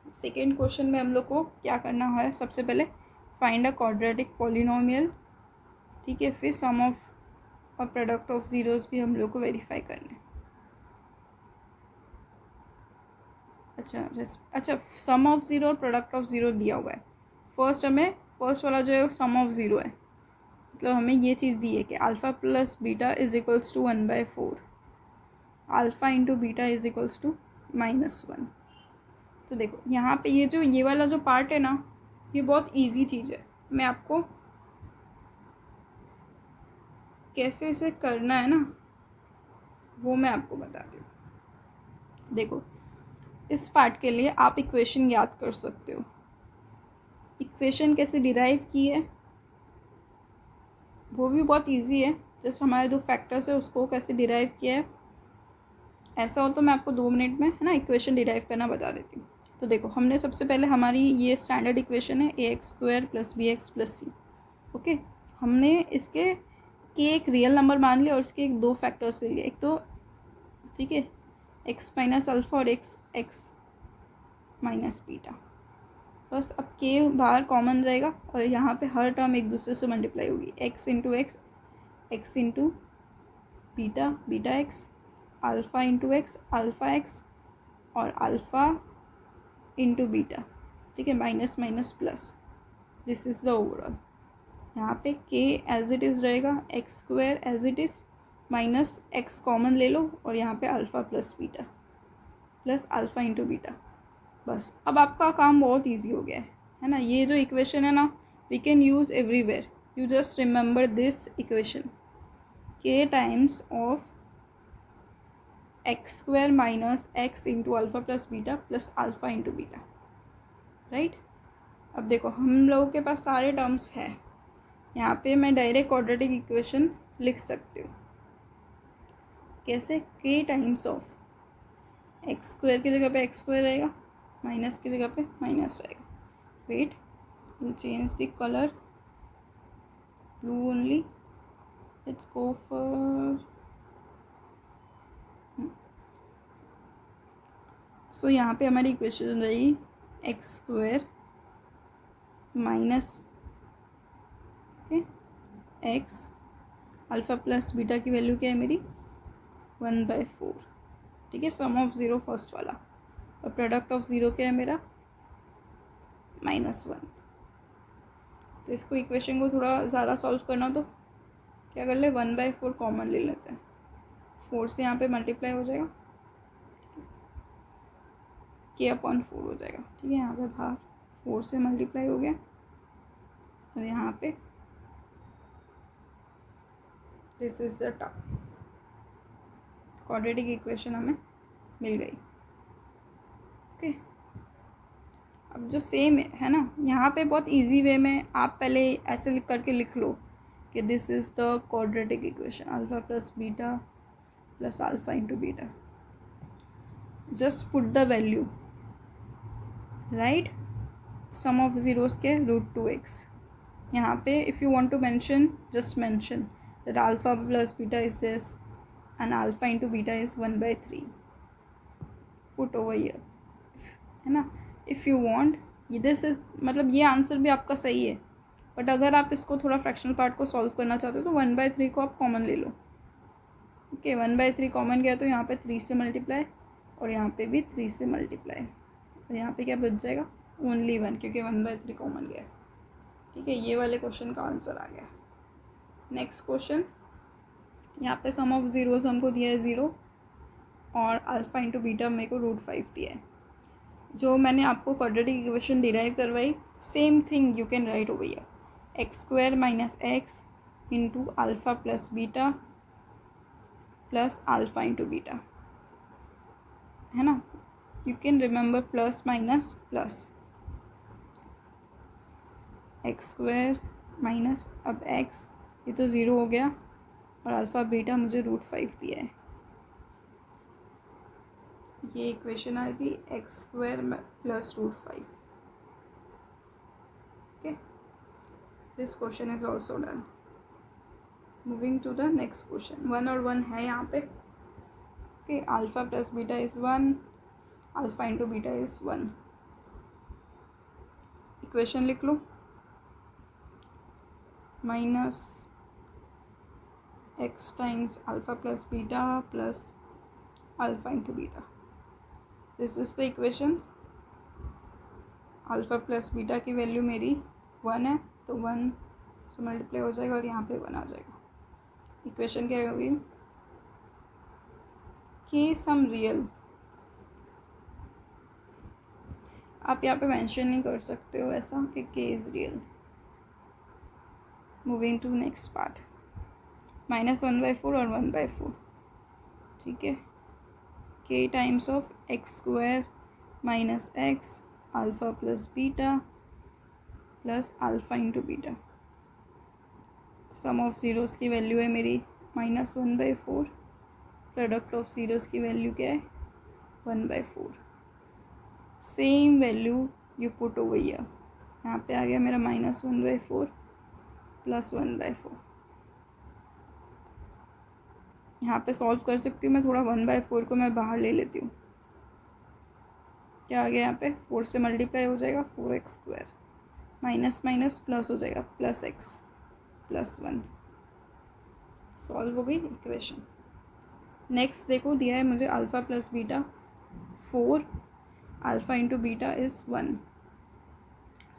Second question में हम लोग को क्या करना है, सबसे पहले फाइंड अ क्वाड्रेटिक पॉलिनोमियल, ठीक है, फिर सम ऑफ और प्रोडक्ट ऑफ ज़ीरोज़ भी हम लोग को वेरीफाई करना है। अच्छा, सम ऑफ ज़ीरो और प्रोडक्ट ऑफ ज़ीरो दिया हुआ है। फर्स्ट वाला जो है सम ऑफ ज़ीरो है, मतलब हमें ये चीज़ दी है कि alpha plus beta is equals to 1/4, alpha into beta is equals to -1। तो देखो यहाँ पे ये वाला जो पार्ट है ना, ये बहुत इजी चीज़ है। मैं आपको कैसे इसे करना है ना, वो मैं आपको बताती हूँ। देखो, इस पार्ट के लिए आप इक्वेशन याद कर सकते हो। इक्वेशन कैसे डिराइव की है वो भी बहुत इजी है। जस्ट हमारे दो फैक्टर्स है, उसको कैसे डिराइव किया है। ऐसा हो तो मैं आपको 2 मिनट में, है ना, इक्वेशन डिराइव करना बता देती हूँ। तो देखो, हमने सबसे पहले हमारी ये स्टैंडर्ड इक्वेशन है ax² + bx + c। ओके, हमने इसके एक रियल नंबर मान लिया और इसके एक 2 फैक्टर्स ले लिए। एक तो ठीक है x - अल्फ़ा और x - बीटा। बस अब के बाहर कॉमन रहेगा और यहाँ पे हर टर्म एक दूसरे से मल्टीप्लाई होगी। x into x into beta x, alpha into x alpha x, और अल्फ़ा इंटू बीटा, ठीक है, minus minus plus. This is the overall. यहाँ पे k एज इट इज़ रहेगा, x² as it is, minus x common ले लो और यहाँ पे alpha plus beta plus alpha into beta. बस अब आपका काम बहुत इजी हो गया है ना। ये जो इक्वेशन है ना, we can use everywhere. You just remember this equation, k times of x² minus x into alpha plus beta plus alpha into beta, right. अब देखो, हम लोगों के पास सारे टर्म्स हैं। यहाँ पे मैं डायरेक्ट क्वाड्रेटिक इक्वेशन लिख सकती हूँ। कैसे? k टाइम्स ऑफ x² की जगह पे x² रहेगा, माइनस की जगह पे माइनस रहेगा। Wait, we'll change the color, blue only. Let's go for so यहाँ पे हमारी इक्वेशन रही x² minus x, alpha plus beta की वैल्यू क्या है मेरी 1/4, ठीक है। सम ऑफ ज़ीरो फर्स्ट वाला, और प्रोडक्ट ऑफ ज़ीरो क्या है मेरा -1। तो इसको इक्वेशन को थोड़ा ज़्यादा सॉल्व करना तो क्या कर ले, 1/4 कॉमन ले लेते हैं। 4 से यहाँ पे मल्टीप्लाई हो जाएगा, k/4 हो जाएगा, ठीक है। यहाँ पे बाहर 4 से मल्टीप्लाई हो गया और यहाँ पे this is the term, quadratic equation हमें मिल गई। ओके, अब जो सेम है ना, यहाँ पे बहुत इजी वे में आप पहले ऐसे करके लिख लो कि this is the quadratic equation, alpha plus beta plus alpha into beta. Just put the value, right, sum of zeros के √2x। यहाँ पे if you want to mention, just mention that alpha plus beta is this and alpha into beta is 1/3। Put over here, है ना। If you want, this is मतलब ये answer भी आपका सही है, बट अगर आप इसको थोड़ा फ्रैक्शनल पार्ट को सॉल्व करना चाहते हो तो 1/3 को आप कॉमन ले लो। ओके, 1/3 कॉमन गया तो यहाँ पे 3 से मल्टीप्लाई और यहाँ पे भी 3 से मल्टीप्लाई, और यहाँ पे क्या बच जाएगा, ओनली 1, क्योंकि 1/3 कॉमन गया। ठीक है, ये वाले क्वेश्चन का आंसर आ गया। नेक्स्ट क्वेश्चन, यहाँ पे सम ऑफ ज़ीरोज़ हमको दिया है 0 और अल्फ़ा इंटू बीटा मेरे को √5 दिया है। जो मैंने आपको क्वाड्रेटिक इक्वेशन डिराइव करवाई, same thing you can write over here, x² minus x into alpha plus beta plus alpha into beta, है ना। You can remember plus minus plus, x² minus अब x, ये तो 0 हो गया, और अल्फ़ा बीटा मुझे √5 दिया है। ये इक्वेशन आ गई x² plus √5। Okay, this question is also done. Moving to the next question, 1 और 1 है यहाँ पे। Okay, alpha plus beta is 1, alpha into beta is 1। Equation लिख लो, minus x times alpha plus beta plus alpha into beta. This is the equation. Alpha plus beta की value मेरी 1 है, तो 1 से मल्टीप्लाई हो जाएगा और यहाँ पे 1 आ जाएगा. इक्वेशन क्या होगी, के सम रियल. आप यहाँ पे मेंशन नहीं कर सकते हो ऐसा कि k is real. Moving to next part. -1/4 और 1/4. ठीक है. K times of x square minus x alpha plus beta plus alpha into beta. Sum of zeros की वैल्यू है मेरी -1/4. प्रोडक्ट ऑफ ज़ीरोज़ की वैल्यू क्या है, 1/4. Same value you put over here. यहाँ पे आ गया मेरा -1/4 प्लस 1/4. यहाँ पे सॉल्व कर सकती हूँ मैं. थोड़ा 1/4 को मैं बाहर ले लेती हूँ. क्या आ गया यहाँ पे, 4 से मल्टीप्लाई हो जाएगा 4x². माइनस माइनस प्लस हो जाएगा प्लस x प्लस 1. सॉल्व हो गई इक्वेशन. नेक्स्ट देखो दिया है मुझे alpha plus beta 4, alpha into beta is 1.